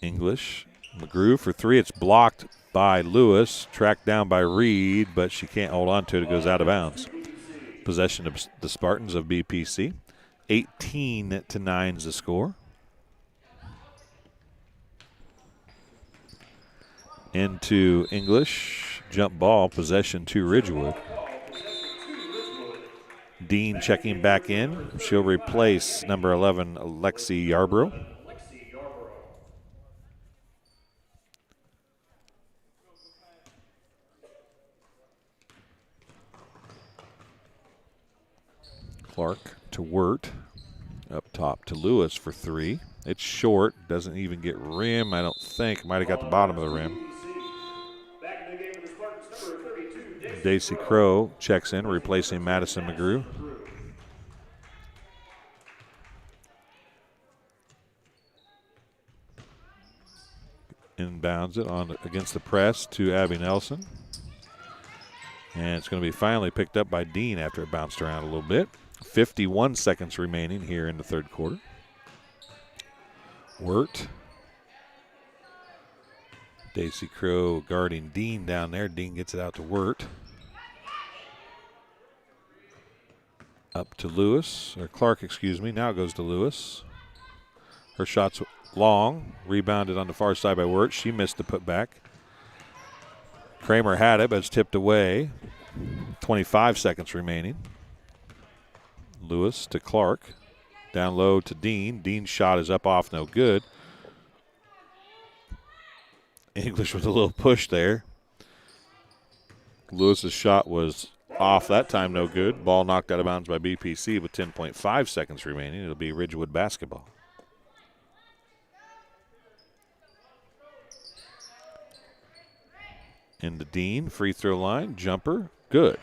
English. McGrew for three. It's blocked by Lewis, tracked down by Reed, but she can't hold on to it. It goes out of bounds. Possession of the Spartans of BPC. 18-9 is the score. Into English. Jump ball. Possession to Ridgewood. Dean checking back in. She'll replace number 11, Alexi Yarbrough. Clark to Wirt. Up top to Lewis for three. It's short. Doesn't even get rim, I don't think. Might have got the bottom of the rim. Daisy Crow checks in, replacing Madison McGrew. Inbounds it on against the press to Abby Nelson. And it's going to be finally picked up by Dean after it bounced around a little bit. 51 seconds remaining here in the third quarter. Wirt. Daisy Crow guarding Dean down there. Dean gets it out to Wirt. Up to Lewis, or Clark, excuse me. Now it goes to Lewis. Her shot's long. Rebounded on the far side by Wirt. She missed the putback. Kramer had it, but it's tipped away. 25 seconds remaining. Lewis to Clark. Down low to Dean. Dean's shot is up off, no good. English with a little push there. Lewis's shot was off that time, no good. Ball knocked out of bounds by BPC with 10.5 seconds remaining. It'll be Ridgewood basketball. Into Dean, free throw line, jumper, good.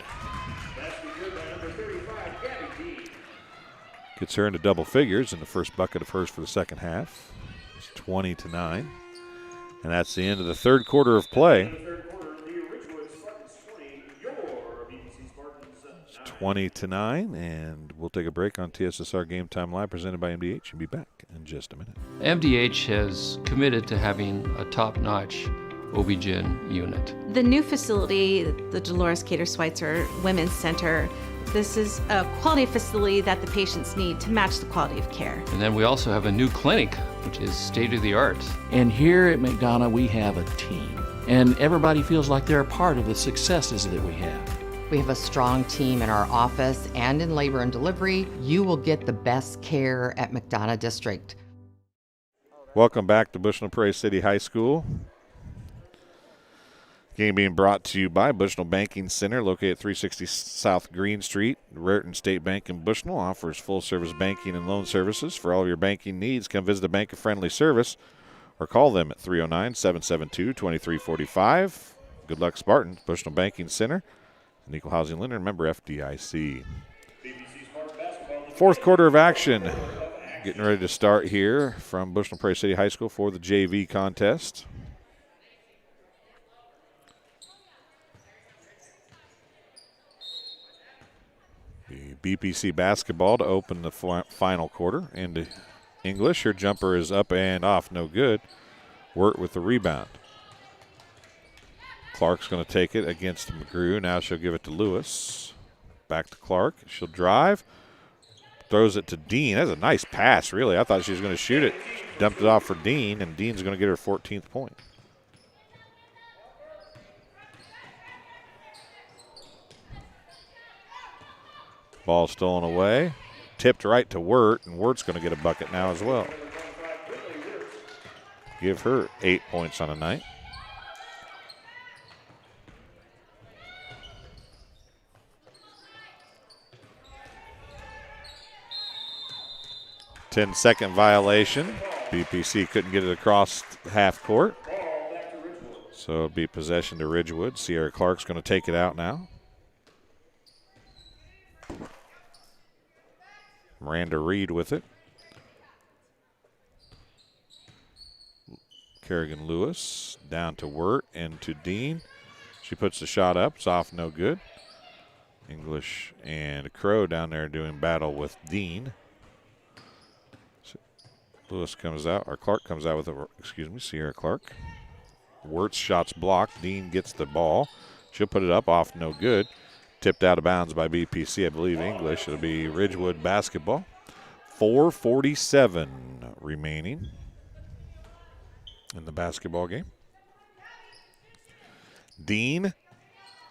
Gets her into double figures in the first bucket of hers for the second half. It's 20-9. And that's the end of the third quarter of play. It's 20-9, and we'll take a break on TSSR Game Time Live presented by MDH and be back in just a minute. MDH has committed to having a top-notch OB-GYN unit. The new facility, the Dolores Cater Schweitzer Women's Center, this is a quality facility that the patients need to match the quality of care. And then we also have a new clinic, which is state-of-the-art. And here at McDonough, we have a team. And everybody feels like they're a part of the successes that we have. We have a strong team in our office and in labor and delivery. You will get the best care at McDonough District. Welcome back to Bushnell Prairie City High School. Game being brought to you by Bushnell Banking Center, located at 360 South Green Street. Raritan State Bank in Bushnell offers full-service banking and loan services. For all of your banking needs, come visit a bank-friendly service or call them at 309-772-2345. Good luck, Spartans. Bushnell Banking Center, an equal housing lender, member FDIC. Fourth quarter of action getting ready to start here from Bushnell Prairie City High School for the JV contest. The BPC basketball to open the final quarter into English. Her jumper is up and off, no good. Wirt with the rebound. Clark's going to take it against McGrew. Now she'll give it to Lewis. Back to Clark. She'll drive. Throws it to Dean. That's a nice pass, really. I thought she was going to shoot it. Dumped it off for Dean, and Dean's going to get her 14th point. Ball stolen away. Tipped right to Wirt, and Wirt's going to get a bucket now as well. Give her 8 points on a night. Ten-second violation. BPC couldn't get it across half court. So it'll be possession to Ridgewood. Sierra Clark's going to take it out now. Miranda Reed with it. Kerrigan Lewis down to Wirt and to Dean. She puts the shot up. It's off, no good. English and Crow down there doing battle with Dean. Lewis comes out, or Clark comes out with Sierra Clark. Wirtz shot's blocked. Dean gets the ball. She'll put it up, off, no good. Tipped out of bounds by BPC, I believe English. It'll be Ridgewood basketball. 4:47 remaining in the basketball game. Dean,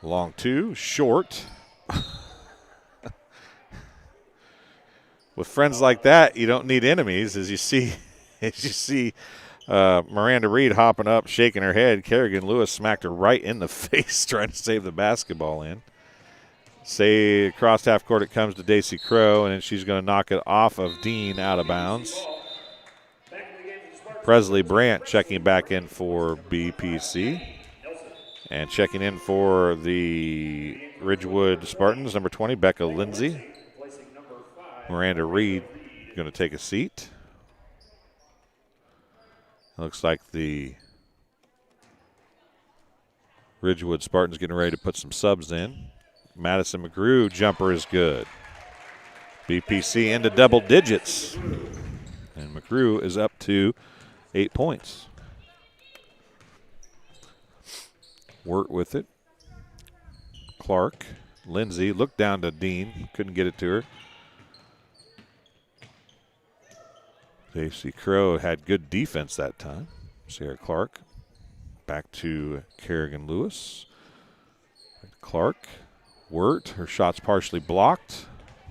long two, short. With friends like that, you don't need enemies. As you see Miranda Reed hopping up, shaking her head. Kerrigan Lewis smacked her right in the face, trying to save the basketball in. Say across half court it comes to Daisy Crow, and then she's going to knock it off of Dean out of bounds. Presley Brandt checking back in for BPC. And checking in for the Ridgewood Spartans, number 20, Becca Lindsay. Miranda Reed going to take a seat. Looks like the Ridgewood Spartans getting ready to put some subs in. Madison McGrew jumper is good. BPC into double digits. And McGrew is up to 8 points. Wirt with it. Clark. Lindsay looked down to Dean. Couldn't get it to her. Daisy Crow had good defense that time. Sierra Clark. Back to Kerrigan Lewis. Clark. Wirt. Her shot's partially blocked.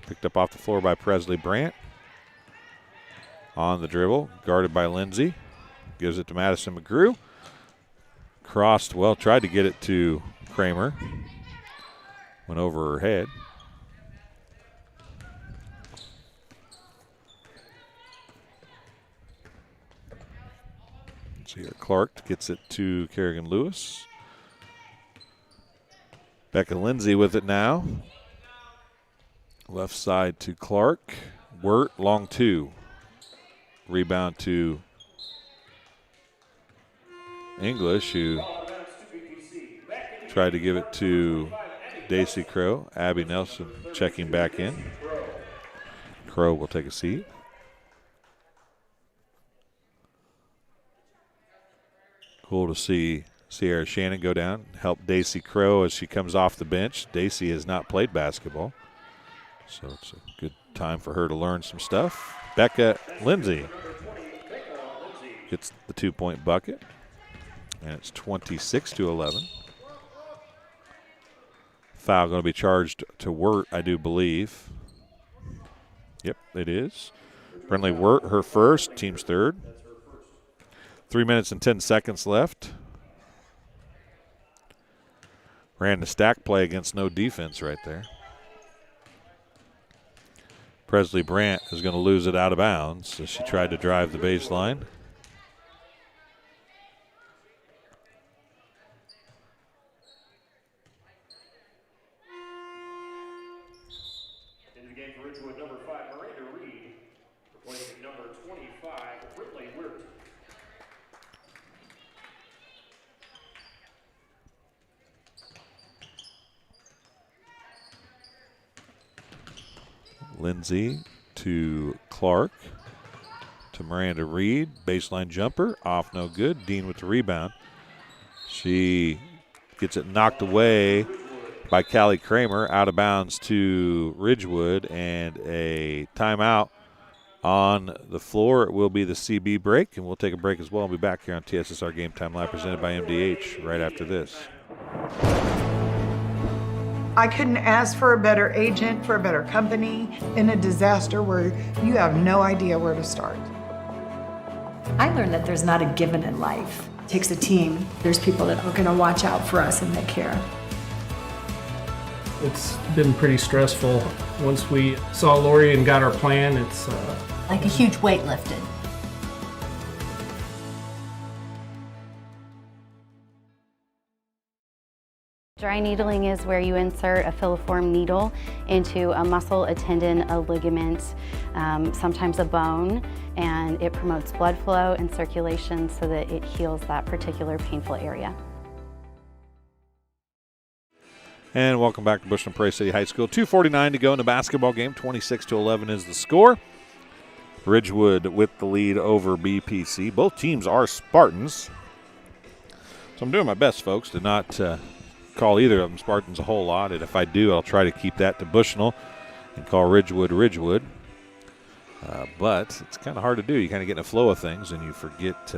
Picked up off the floor by Presley Brandt. On the dribble. Guarded by Lindsay. Gives it to Madison McGrew. Crossed, well, tried to get it to Kramer. Went over her head. See here, Clark gets it to Kerrigan Lewis. Becca Lindsay with it now. Left side to Clark. Wirt, long two. Rebound to English, who tried to give it to Daisy Crow. Abby Nelson checking back in. Crow will take a seat. Cool to see Sierra Shannon go down, help Daisy Crow as she comes off the bench. Daisy has not played basketball, so it's a good time for her to learn some stuff. Becca Lindsay gets the 2-point bucket. And it's 26-11. Foul going to be charged to Wirt, I do believe. Yep, it is. Brenly Wirt, her first, team's third. 3 minutes and 10 seconds left. Ran the stack play against no defense right there. Presley Brandt is going to lose it out of bounds as she tried to drive the baseline. Lindsay to Clark to Miranda Reed. Baseline jumper, off no good. Dean with the rebound. She gets it knocked away by Callie Kramer, out of bounds to Ridgewood, and a timeout on the floor. It will be the CB break, and we'll take a break as well. We'll be back here on TSSR Game Time Live, presented by MDH, right after this. I couldn't ask for a better agent, for a better company in a disaster where you have no idea where to start. I learned that there's not a given in life. It takes a team. There's people that are going to watch out for us and take care. It's been pretty stressful. Once we saw Lori and got our plan, it's like a huge weight lifted. Dry needling is where you insert a filiform needle into a muscle, a tendon, a ligament, sometimes a bone, and it promotes blood flow and circulation so that it heals that particular painful area. And welcome back to Bushland Prairie City High School. 2:49 to go in the basketball game. 26-11 is the score. Ridgewood with the lead over BPC. Both teams are Spartans. So I'm doing my best, folks, to not call either of them Spartans a whole lot. And if I do, I'll try to keep that to Bushnell and call Ridgewood Ridgewood. But it's kind of hard to do. You kind of get in a flow of things and you forget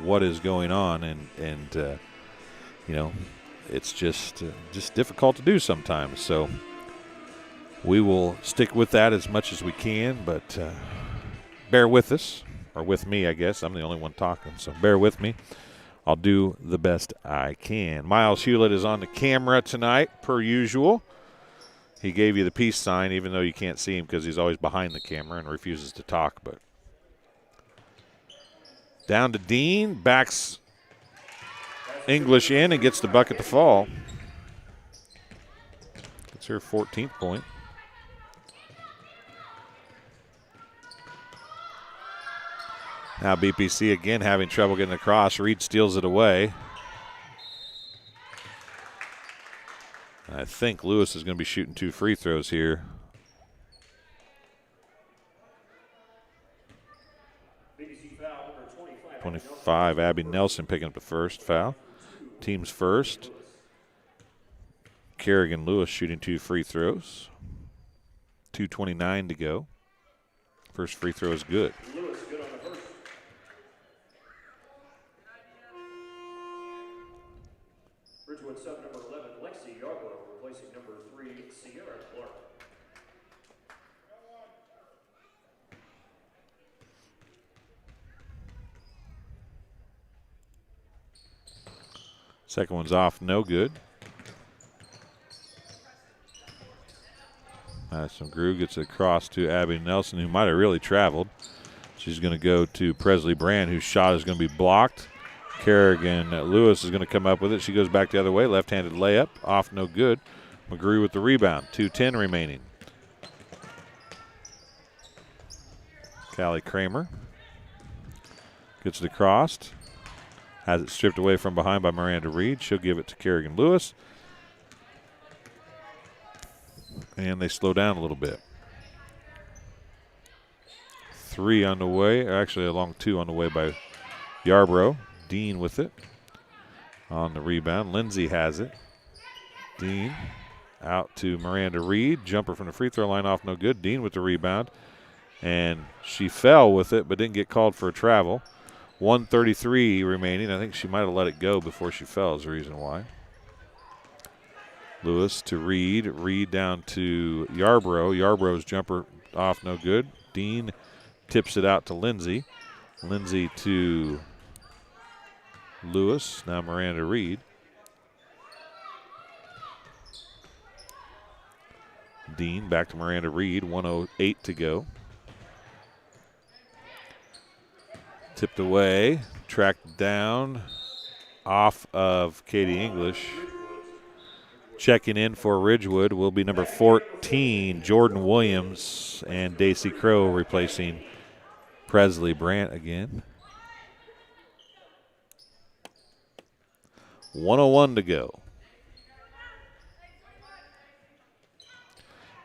what is going on. And you know, it's just difficult to do sometimes. So we will stick with that as much as we can, but bear with us, or with me, I guess. I'm the only one talking, so bear with me. I'll do the best I can. Miles Hewlett is on the camera tonight, per usual. He gave you the peace sign, even though you can't see him because he's always behind the camera and refuses to talk. But down to Dean, backs English in and gets the bucket to fall. It's her 14th point. Now BPC again having trouble getting across. Reed steals it away. I think Lewis is going to be shooting 2 free throws here. BPC foul number 25, Abby Nelson picking up the first foul. Team's first. Kerrigan Lewis shooting 2 free throws. 2:29 to go. First free throw is good. Lewis good on the first. Ridgewood sub number 11, Lexi Yarborough, replacing number 3, Sierra Clark. Second one's off, no good. Madison Grew gets it across to Abby Nelson, who might have really traveled. She's going to go to Presley Brand, whose shot is going to be blocked. Kerrigan Lewis is going to come up with it. She goes back the other way, left-handed layup, off no good. McGrew with the rebound, 2:10 remaining. Callie Kramer gets it across, has it stripped away from behind by Miranda Reed. She'll give it to Kerrigan Lewis. And they slow down a little bit. 3 on the way, or actually a long 2 on the way by Yarborough. Dean with it on the rebound. Lindsay has it. Dean out to Miranda Reed. Jumper from the free throw line off no good. Dean with the rebound. And she fell with it but didn't get called for a travel. 1:33 remaining. I think she might have let it go before she fell is the reason why. Lewis to Reed. Reed down to Yarborough. Yarborough's jumper off no good. Dean tips it out to Lindsay. Lindsay to Lewis. Now Miranda Reed. Dean back to Miranda Reed. 1:08 to go. Tipped away. Tracked down off of Katie English. Checking in for Ridgewood will be number 14, Jordan Williams, and Daisy Crow replacing Presley Brandt again. 1:01 to go.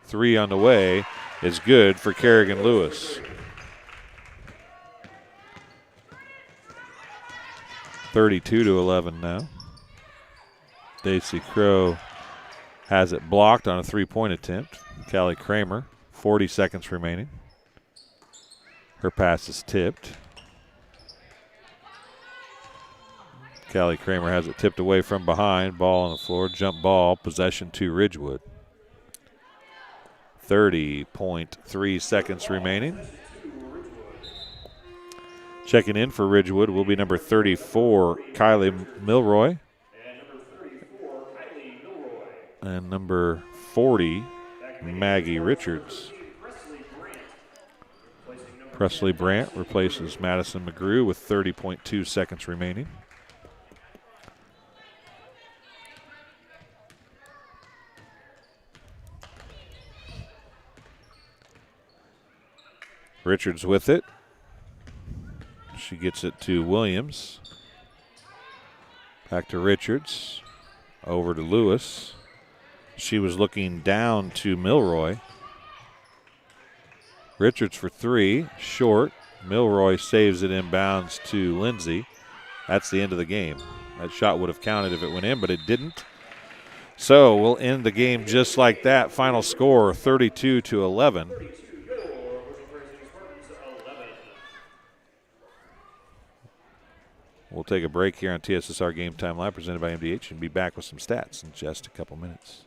3 on the way is good for Kerrigan Lewis. 32-11 now. Daisy Crow has it blocked on a 3-point attempt. Callie Kramer, 40 seconds remaining. Her pass is tipped. Callie Kramer has it tipped away from behind. Ball on the floor, jump ball, possession to Ridgewood. 30.3 seconds remaining. Checking in for Ridgewood will be number 34, Kylie Milroy. And number 40, Maggie Richards. Presley Brandt replaces Madison McGrew with 30.2 seconds remaining. Richards with it. She gets it to Williams. Back to Richards. Over to Lewis. She was looking down to Milroy. Richards for three, short. Milroy saves it inbounds to Lindsay. That's the end of the game. That shot would have counted if it went in, but it didn't. So we'll end the game just like that. Final score 32-11. We'll take a break here on TSSR Game Time Live presented by MDH and be back with some stats in just a couple minutes.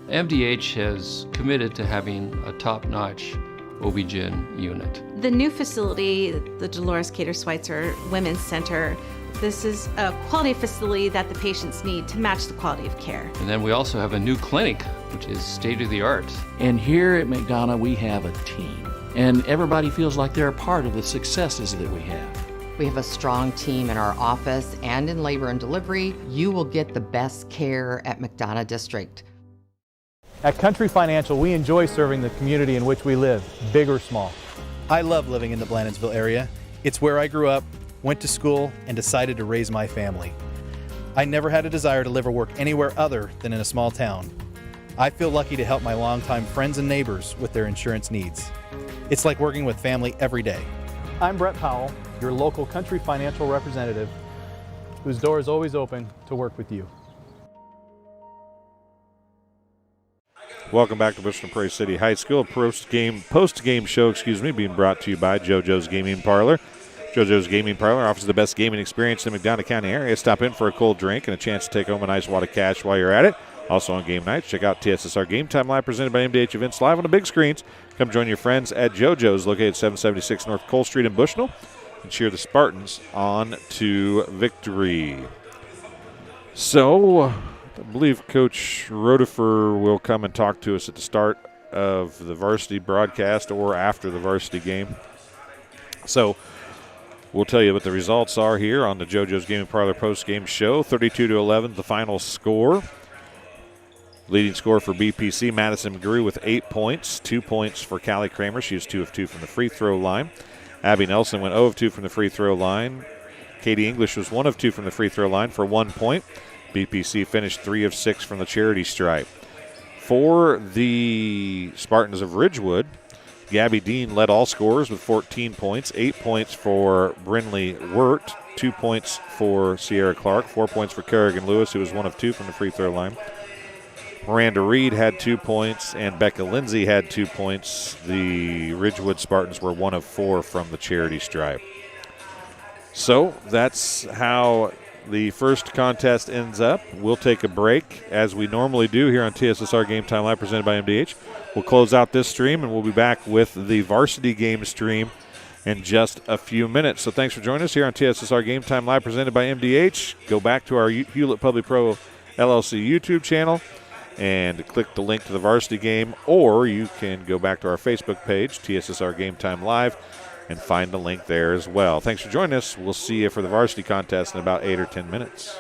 MDH has committed to having a top-notch OB-GYN unit. The new facility, the Dolores Cater Schweitzer Women's Center, this is a quality facility that the patients need to match the quality of care. And then we also have a new clinic, which is state-of-the-art. And here at McDonough, we have a team. And everybody feels like they're a part of the successes that we have. We have a strong team in our office and in labor and delivery. You will get the best care at McDonough District. At Country Financial, we enjoy serving the community in which we live, big or small. I love living in the Blandonsville area. It's where I grew up, went to school, and decided to raise my family. I never had a desire to live or work anywhere other than in a small town. I feel lucky to help my longtime friends and neighbors with their insurance needs. It's like working with family every day. I'm Brett Powell, your local Country Financial representative, whose door is always open to work with you. Welcome back to Bushland Prairie City High School. Post-game show, being brought to you by JoJo's Gaming Parlor. JoJo's Gaming Parlor offers the best gaming experience in the McDonough County area. Stop in for a cold drink and a chance to take home a nice wad of cash while you're at it. Also on game nights, check out TSSR Game Time Live presented by MDH Events live on the big screens. Come join your friends at JoJo's, located 776 North Cole Street in Bushnell, and cheer the Spartans on to victory. So, I believe Coach Rodefer will come and talk to us at the start of the varsity broadcast or after the varsity game. So, we'll tell you what the results are here on the JoJo's Gaming Parlor post-game show. 32-11, the final score. Leading scorer for BPC, Madison McGrew with 8 points. 2 points for Callie Kramer. She was 2 of 2 from the free throw line. Abby Nelson went 0 of 2 from the free throw line. Katie English was 1 of 2 from the free throw line for 1 point. BPC finished 3 of 6 from the charity stripe. For the Spartans of Ridgewood, Gabby Dean led all scorers with 14 points. 8 points for Brinley Wirt. 2 points for Sierra Clark. 4 points for Kerrigan Lewis, who was 1 of 2 from the free throw line. Miranda Reed had 2 points, and Becca Lindsay had 2 points. The Ridgewood Spartans were 1 of 4 from the charity stripe. So that's how the first contest ends up. We'll take a break, as we normally do here on TSSR Game Time Live, presented by MDH. We'll close out this stream, and we'll be back with the varsity game stream in just a few minutes. So thanks for joining us here on TSSR Game Time Live, presented by MDH. Go back to our Hewlett Public Pro LLC YouTube channel and click the link to the varsity game, or you can go back to our Facebook page, TSSR Game Time Live, and find the link there as well. Thanks for joining us. We'll see you for the varsity contest in about 8 or 10 minutes.